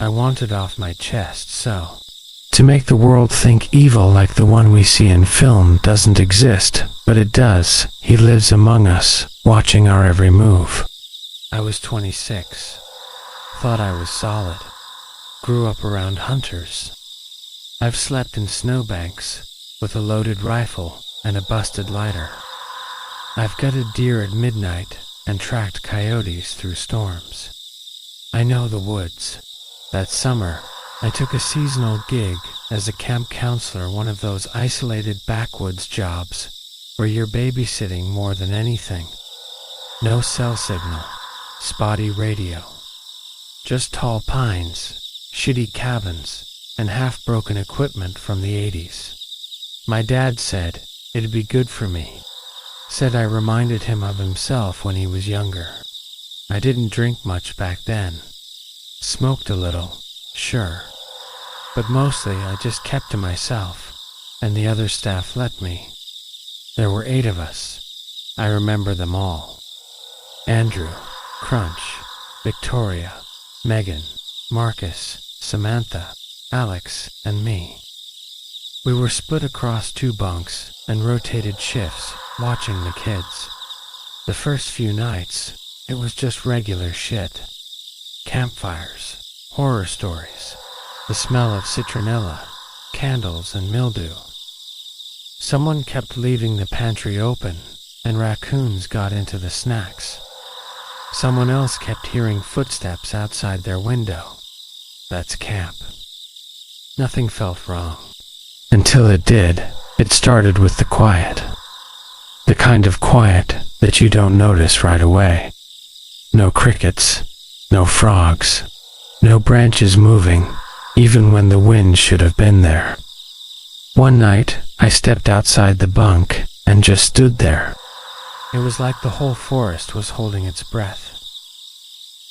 I want it off my chest, so. To make the world think evil like the one we see in film doesn't exist, but it does. He lives among us, watching our every move. I was 26. Thought I was solid. Grew up around hunters. I've slept in snowbanks with a loaded rifle and a busted lighter. I've gutted deer at midnight and tracked coyotes through storms. I know the woods. That summer, I took a seasonal gig as a camp counselor, one of those isolated backwoods jobs where you're babysitting more than anything. No cell signal, spotty radio. Just tall pines, shitty cabins, and half-broken equipment from the 80s. My dad said it'd be good for me. Said I reminded him of himself when he was younger. I didn't drink much back then. Smoked a little, sure. But mostly I just kept to myself, and the other staff let me. There were 8 of us. I remember them all. Andrew, Crunch, Victoria, Megan, Marcus, Samantha, Alex, and me. We were split across 2 bunks and rotated shifts, watching the kids. The first few nights, it was just regular shit. Campfires, horror stories, the smell of citronella, candles, and mildew. Someone kept leaving the pantry open, and raccoons got into the snacks. Someone else kept hearing footsteps outside their window. That's camp. Nothing felt wrong. Until it did. It started with the quiet. The kind of quiet that you don't notice right away. No crickets, no frogs, no branches moving, even when the wind should have been there. One night, I stepped outside the bunk and just stood there. It was like the whole forest was holding its breath.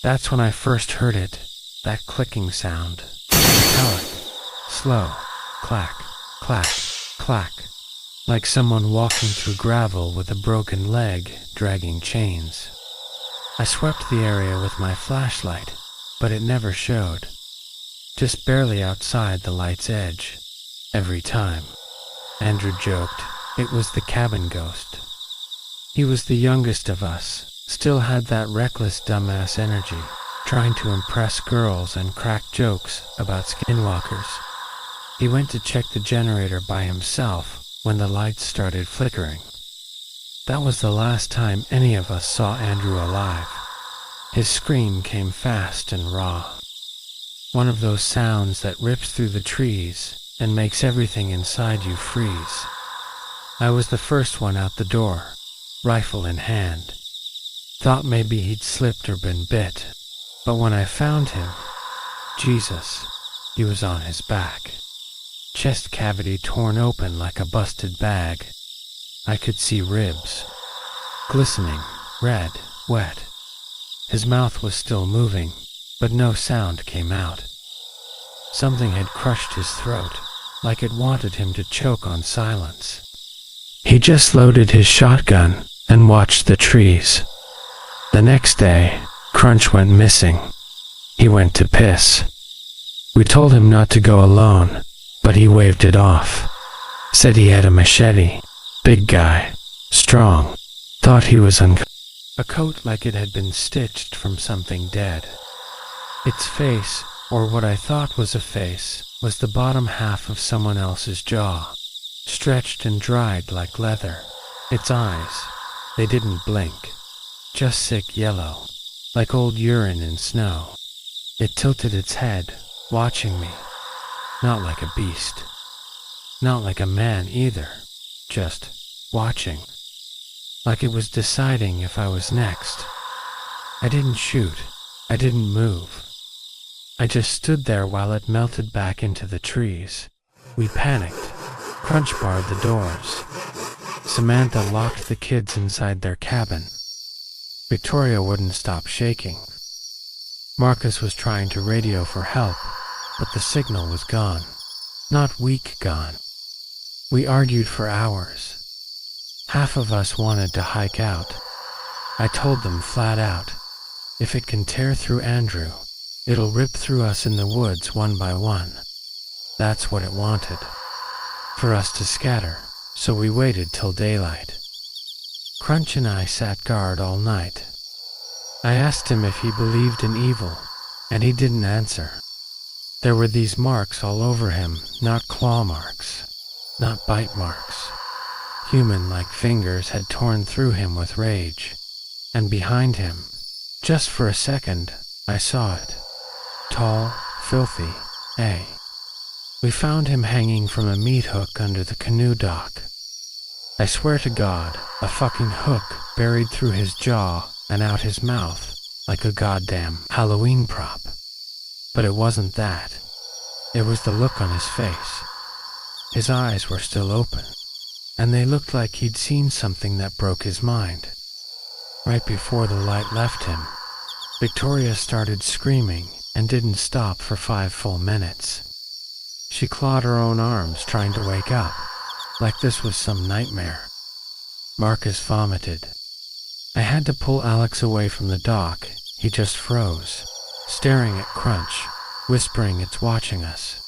That's when I first heard it, that clicking sound. Metallic, slow, clack, clack, clack. Like someone walking through gravel with a broken leg, dragging chains. I swept the area with my flashlight, but it never showed. Just barely outside the light's edge. Every time. Andrew joked, it was the cabin ghost. He was the youngest of us, still had that reckless dumbass energy, trying to impress girls and crack jokes about skinwalkers. He went to check the generator by himself when the lights started flickering. That was the last time any of us saw Andrew alive. His scream came fast and raw. One of those sounds that rips through the trees and makes everything inside you freeze. I was the first one out the door, rifle in hand. Thought maybe he'd slipped or been bit, but when I found him, Jesus, he was on his back. Chest cavity torn open like a busted bag. I could see ribs. Glistening, red, wet. His mouth was still moving, but no sound came out. Something had crushed his throat, like it wanted him to choke on silence. He just loaded his shotgun and watched the trees. The next day, Crunch went missing. He went to piss. We told him not to go alone, but he waved it off. Said he had a machete. Big guy. Strong. Thought he was a coat like it had been stitched from something dead. Its face, or what I thought was a face, was the bottom half of someone else's jaw, stretched and dried like leather. Its eyes, they didn't blink, just sick yellow, like old urine in snow. It tilted its head, watching me. Not like a beast. Not like a man either. Just watching. Like it was deciding if I was next. I didn't shoot. I didn't move. I just stood there while it melted back into the trees. We panicked. Crunch barred the doors. Samantha locked the kids inside their cabin. Victoria wouldn't stop shaking. Marcus was trying to radio for help, but the signal was gone. Not weak gone. We argued for hours. Half of us wanted to hike out. I told them flat out, if it can tear through Andrew, It'll rip through us in the woods one by one. That's what it wanted. For us to scatter, so we waited till daylight. Crunch and I sat guard all night. I asked him if he believed in evil, and he didn't answer. There were these marks all over him, not claw marks, not bite marks. Human-like fingers had torn through him with rage, and behind him, just for a second, I saw it. Tall, filthy, We found him hanging from a meat hook under the canoe dock. I swear to God, a fucking hook buried through his jaw and out his mouth like a goddamn Halloween prop. But it wasn't that. It was the look on his face. His eyes were still open, and they looked like he'd seen something that broke his mind. Right before the light left him, Victoria started screaming and didn't stop for 5 full minutes. She clawed her own arms trying to wake up, like this was some nightmare. Marcus vomited. I had to pull Alex away from the dock. He just froze, staring at Crunch, whispering it's watching us.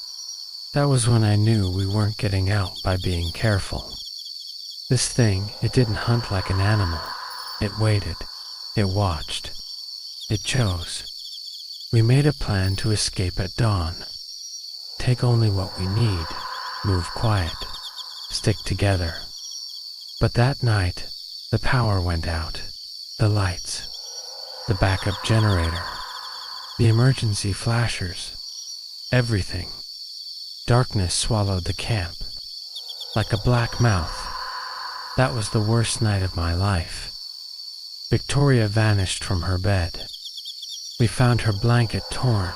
That was when I knew we weren't getting out by being careful. This thing, it didn't hunt like an animal. It waited. It watched. It chose. We made a plan to escape at dawn. Take only what we need. Move quiet. Stick together. But that night, the power went out. The lights. The backup generator. The emergency flashers. Everything. Darkness swallowed the camp. Like a black mouth. That was the worst night of my life. Victoria vanished from her bed. We found her blanket torn,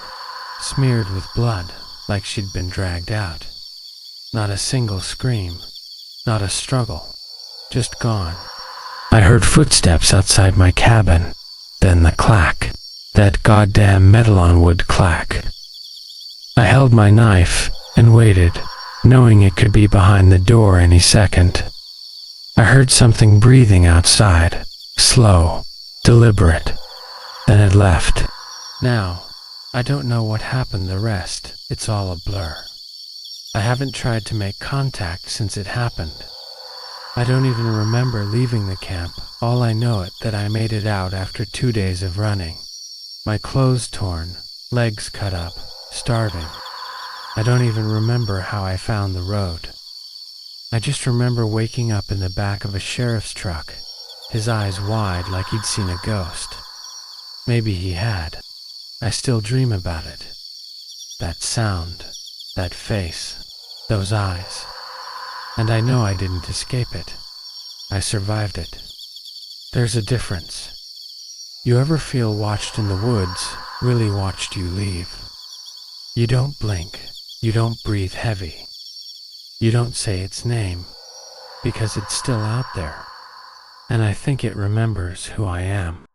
smeared with blood, like she'd been dragged out. Not a single scream, not a struggle, just gone. I heard footsteps outside my cabin, then the clack, that goddamn metal-on wood clack. I held my knife and waited, knowing it could be behind the door any second. I heard something breathing outside, slow, deliberate. Then it left. Now, I don't know what happened the rest. It's all a blur. I haven't tried to make contact since it happened. I don't even remember leaving the camp. All I know is that I made it out after 2 days of running. My clothes torn, legs cut up, starving. I don't even remember how I found the road. I just remember waking up in the back of a sheriff's truck, his eyes wide like he'd seen a ghost. Maybe he had. I still dream about it. That sound, that face, those eyes. And I know I didn't escape it. I survived it. There's a difference. You ever feel watched in the woods, really watched you leave? You don't blink. You don't breathe heavy. You don't say its name, because it's still out there. And I think it remembers who I am.